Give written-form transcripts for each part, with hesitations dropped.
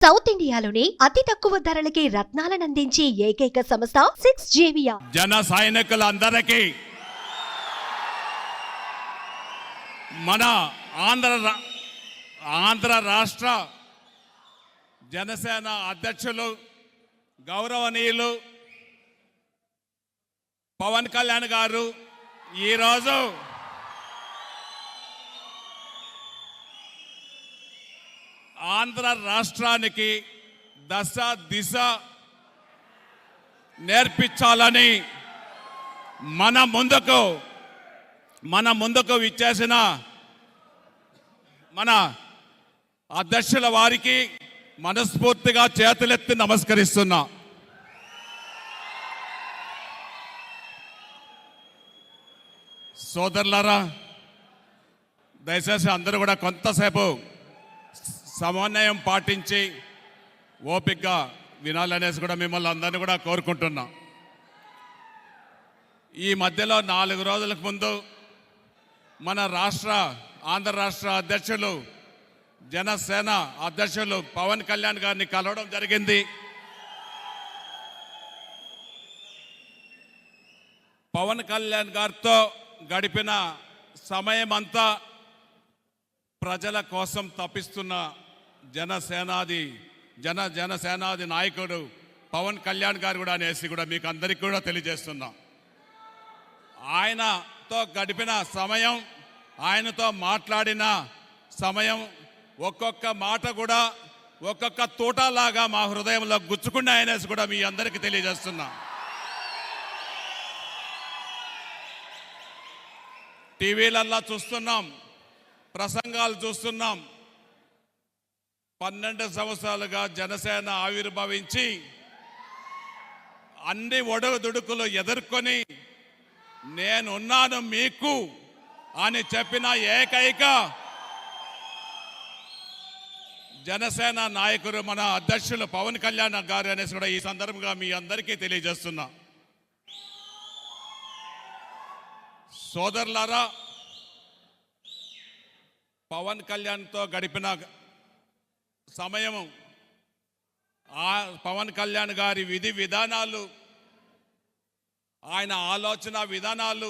South ఇండియాలోని అతి తక్కువ ధరలకి రత్నాలను అందించే ఏకైక సంస్థ 6JVR. జన సైనికులందరికీ మన ఆంధ్ర రాష్ట్ర జనసేన అధ్యక్షులు గౌరవనీయులు పవన్ కళ్యాణ్ గారు ఈరోజు ఆంధ్ర రాష్ట్రానికి దశ దిశ నేర్పించాలని మన ముందుకు విచ్చేసిన మన అధ్యక్షుల వారికి మనస్ఫూర్తిగా చేతులెత్తి నమస్కరిస్తున్నా. సోదరులారా, దయచేసి అందరూ కూడా కొంతసేపు సమన్వయం పాటించి ఓపికగా వినాలనేసి కూడా మిమ్మల్ని అందరినీ కూడా కోరుకుంటున్నా. ఈ మధ్యలో 4 రోజులకు ముందు మన ఆంధ్ర రాష్ట్ర అధ్యక్షులు జనసేన అధ్యక్షులు పవన్ కళ్యాణ్ గారిని కలవడం జరిగింది. పవన్ కళ్యాణ్ గారితో గడిపిన సమయం అంతా ప్రజల కోసం తప్పిస్తున్న జనసేనాది నాయకుడు పవన్ కళ్యాణ్ గారు కూడా అనేసి కూడా మీకు అందరికీ కూడా తెలియజేస్తున్నాం. ఆయనతో గడిపిన సమయం, ఆయనతో మాట్లాడిన సమయం, ఒక్కొక్క మాట కూడా ఒక్కొక్క తోటలాగా మా హృదయంలో గుచ్చుకున్నాయనేసి కూడా మీ అందరికీ తెలియజేస్తున్నా. టీవీలల్లో చూస్తున్నాం, ప్రసంగాలు చూస్తున్నాం. 12 సంవత్సరాలుగా జనసేన ఆవిర్భవించి అన్ని ఒడుదుడుకులు ఎదుర్కొని నేనున్నాను మీకు అని చెప్పిన ఏకైక జనసేన నాయకుడు మన అధ్యక్షులు పవన్ కళ్యాణ్ గారు అనేసి కూడా ఈ సందర్భంగా మీ అందరికీ తెలియజేస్తున్నా. సోదరులారా, పవన్ కళ్యాణ్తో గడిపిన సమయం, పవన్ కళ్యాణ్ గారి విధి విధానాలు, ఆయన ఆలోచన విధానాలు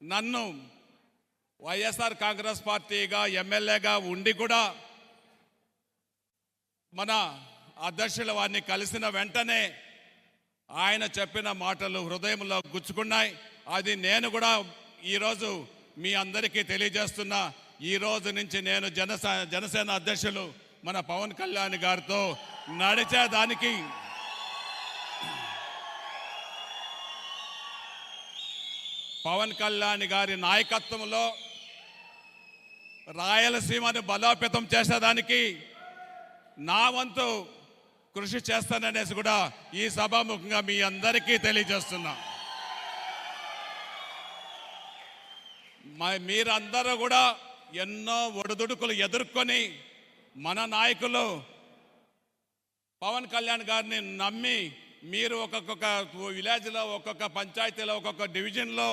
నన్ను వైఎస్ఆర్ కాంగ్రెస్ పార్టీగా ఎమ్మెల్యేగా ఉండి కూడా మన అధ్యక్షుల వారిని కలిసిన వెంటనే ఆయన చెప్పిన మాటలు హృదయంలో గుచ్చుకున్నాయి. అది నేను కూడా ఈరోజు మీ అందరికీ తెలియజేస్తున్నా. ఈ రోజు నుంచి నేను జనసేన అధ్యక్షులు మన పవన్ కళ్యాణ్ గారితో నడిచేదానికి పవన్ కళ్యాణ్ గారి నాయకత్వంలో రాయలసీమను బలోపేతం చేసేదానికి నా వంతు కృషి చేస్తాననేసి కూడా ఈ సభాముఖంగా మీ అందరికీ తెలియజేస్తున్నా. మీరందరూ కూడా ఎన్నో ఒడిదుడుకులు ఎదుర్కొని మన నాయకులు పవన్ కళ్యాణ్ గారిని నమ్మి మీరు ఒక్కొక్క విలేజ్లో, ఒక్కొక్క పంచాయతీలో, ఒక్కొక్క డివిజన్లో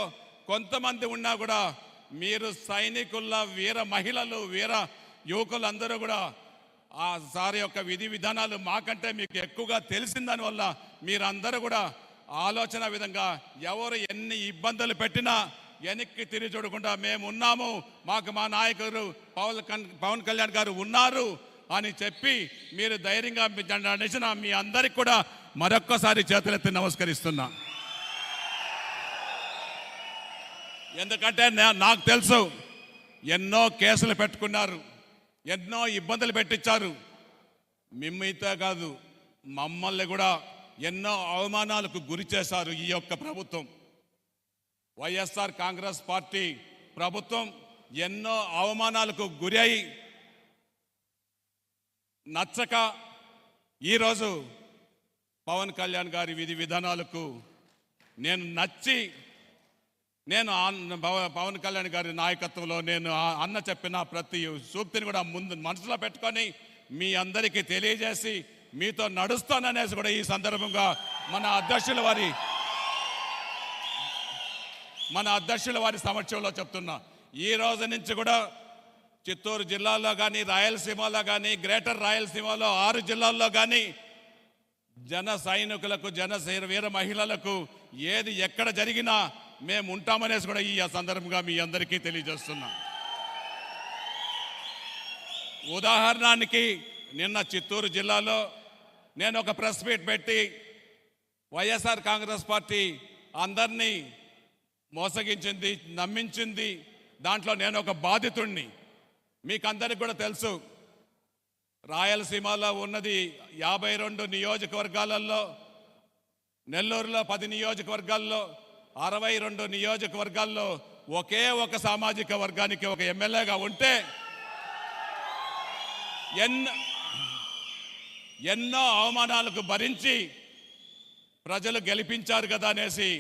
కొంతమంది ఉన్నా కూడా మీరు సైనికుల వీర మహిళలు, వీర యువకులు అందరూ కూడా ఆ సారి యొక్క విధి విధానాలు మాకంటే మీకు ఎక్కువగా తెలిసిందని వల్ల మీరందరూ కూడా ఆలోచన విధంగా ఎవరు ఎన్ని ఇబ్బందులు పెట్టినా వెనక్కి తిరిగి చూడకుండా మేము ఉన్నాము, మాకు మా నాయకుడు పవన్ కళ్యాణ్ గారు ఉన్నారు అని చెప్పి మీరు ధైర్యంగా నడిచిన మీ అందరికి కూడా మరొక్కసారి చేతులెత్తి నమస్కరిస్తున్నా. ఎందుకంటే నాకు తెలుసు, ఎన్నో కేసులు పెట్టుకున్నారు, ఎన్నో ఇబ్బందులు పెట్టించారు. మిమ్మల్తో కాదు, మమ్మల్ని కూడా ఎన్నో అవమానాలకు గురి చేశారు ఈ యొక్క ప్రభుత్వం. వైఎస్ఆర్ కాంగ్రెస్ పార్టీ ప్రభుత్వం ఎన్నో అవమానాలకు గురి అయి నచ్చక ఈరోజు పవన్ కళ్యాణ్ గారి విధి విధానాలకు నేను నచ్చి పవన్ కళ్యాణ్ గారి నాయకత్వంలో నేను అన్న చెప్పిన ప్రతి సూక్తిని కూడా ముందు మనసులో పెట్టుకొని మీ అందరికీ తెలియజేసి మీతో నడుస్తాననేసి కూడా ఈ సందర్భంగా మన అధ్యక్షుల వారి సమక్షంలో చెప్తున్నా. ఈ రోజు నుంచి కూడా చిత్తూరు జిల్లాలో కానీ, రాయలసీమలో కానీ, గ్రేటర్ రాయలసీమలో 6 జిల్లాల్లో కానీ జన సైనికులకు, వీర మహిళలకు ఏది ఎక్కడ జరిగినా మేము ఉంటామనేసి కూడా ఈ సందర్భంగా మీ అందరికీ తెలియజేస్తున్నాం. ఉదాహరణకి నిన్న చిత్తూరు జిల్లాలో నేను ఒక ప్రెస్ మీట్ పెట్టి వైఎస్ఆర్ కాంగ్రెస్ పార్టీ అందరినీ మోసగించింది, నమ్మించింది. దాంట్లో నేను ఒక బాధితుడిని. మీకు అందరికి కూడా తెలుసు, రాయలసీమలో ఉన్నది 52 నియోజకవర్గాలలో, నెల్లూరులో 10 నియోజకవర్గాల్లో, 62 నియోజకవర్గాల్లో ఒకే ఒక సామాజిక వర్గానికి ఒక ఎమ్మెల్యేగా ఉంటే ఎన్నో అవమానాలకు భరించి ప్రజలు గెలిపించారు కదా అనేసి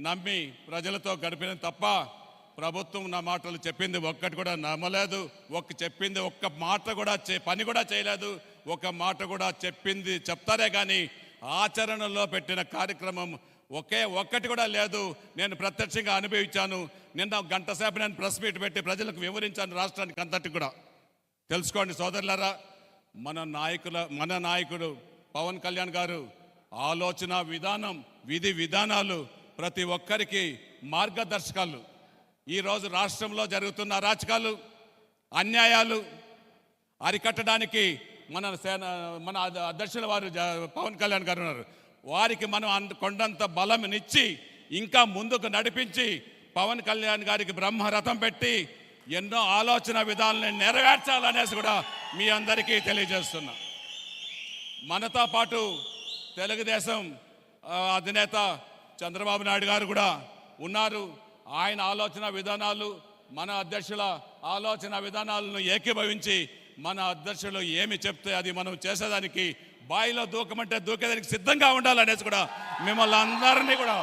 నమ్మి ప్రజలతో గడిపిన తప్ప ప్రభుత్వం నా మాటలు చెప్పింది ఒక్కటి కూడా నమ్మలేదు. చెప్పింది ఒక్క మాట కూడా పని కూడా చేయలేదు. ఒక మాట కూడా చెప్తారే కానీ ఆచరణలో పెట్టిన కార్యక్రమం ఒక్కటి కూడా లేదు. నేను ప్రత్యక్షంగా అనుభవించాను. నిన్న గంట సేపు నేను ప్రెస్ మీట్ పెట్టి ప్రజలకు వివరించాను, రాష్ట్రానికి అంతటి కూడా. తెలుసుకోండి సోదరులారా, మన నాయకుడు పవన్ కళ్యాణ్ గారు ఆలోచన విధానం, విధి విధానాలు ప్రతి ఒక్కరికి మార్గదర్శకాలు. ఈరోజు రాష్ట్రంలో జరుగుతున్న అరాచకాలు, అన్యాయాలు అరికట్టడానికి మన అధ్యక్షుల వారు పవన్ కళ్యాణ్ గారు ఉన్నారు. వారికి మనం కొండంత బలంనిచ్చి ఇంకా ముందుకు నడిపించి పవన్ కళ్యాణ్ గారికి బ్రహ్మరథం పెట్టి ఎన్నో ఆలోచన విధానాలను నెరవేర్చాలనేసి కూడా మీ అందరికీ తెలియజేస్తున్నా. మనతో పాటు తెలుగుదేశం అధినేత చంద్రబాబు నాయుడు గారు కూడా ఉన్నారు. ఆయన ఆలోచన విధానాలు, మన అధ్యక్షుల ఆలోచన విధానాలను ఏకీభవించి మన అధ్యక్షులు ఏమి చెప్తే అది మనం చేసేదానికి, బాయిలో దూకమంటే దూకేదానికి సిద్ధంగా ఉండాలనేసి కూడా మిమ్మల్ని అందరినీ కూడా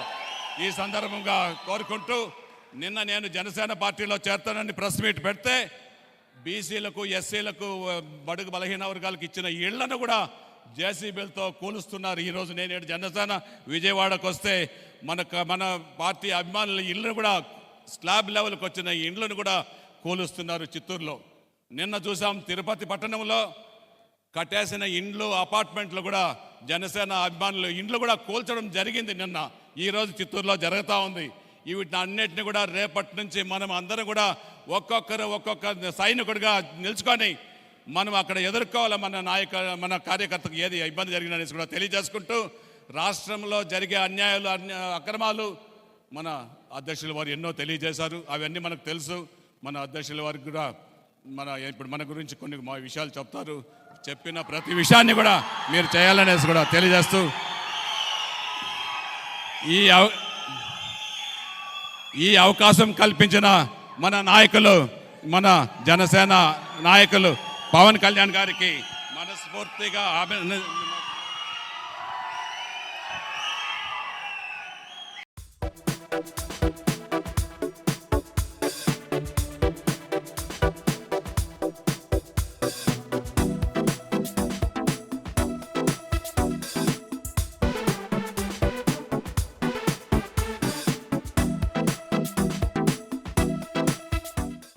ఈ సందర్భంగా కోరుకుంటూ, నిన్న నేను జనసేన పార్టీలో చేరుతానని ప్రెస్ మీట్ పెడితే బీసీలకు, ఎస్సీలకు, బడుగు బలహీన వర్గాలకు ఇచ్చిన ఇళ్లను కూడా జేసీబీలతో కూలుస్తున్నారు. ఈరోజు నేను జనసేన విజయవాడకు వస్తే మన పార్టీ అభిమానుల ఇళ్ళను కూడా, స్లాబ్ లెవెల్కి వచ్చిన ఇండ్లను కూడా కూలుస్తున్నారు చిత్తూరులో. నిన్న చూసాం తిరుపతి పట్టణంలో కట్టేసిన ఇండ్లు, అపార్ట్మెంట్లు కూడా జనసేన అభిమానులు ఇండ్లు కూడా కూల్చడం జరిగింది నిన్న. ఈరోజు చిత్తూరులో జరుగుతూ ఉంది. వీటిని అన్నిటిని కూడా రేపటి నుంచి మనం అందరం కూడా ఒక్కొక్క సైనికుడిగా నిలుచుకొని మనం అక్కడ ఎదుర్కోవాలి. మన కార్యకర్తకు ఏది ఇబ్బంది జరిగిందనేసి కూడా తెలియజేసుకుంటూ, రాష్ట్రంలో జరిగే అన్యాయాలు, అక్రమాలు మన అధ్యక్షుల వారు ఎన్నో తెలియజేశారు. అవన్నీ మనకు తెలుసు. మన అధ్యక్షుల వారికి కూడా ఇప్పుడు మన గురించి కొన్ని విషయాలు చెప్తారు. చెప్పిన ప్రతి విషయాన్ని కూడా మీరు చేయాలనేసి కూడా తెలియజేస్తూ, ఈ అవకాశం కల్పించిన మన నాయకులు, మన జనసేన నాయకులు పవన్ కళ్యాణ్ గారికి మనస్ఫూర్తిగా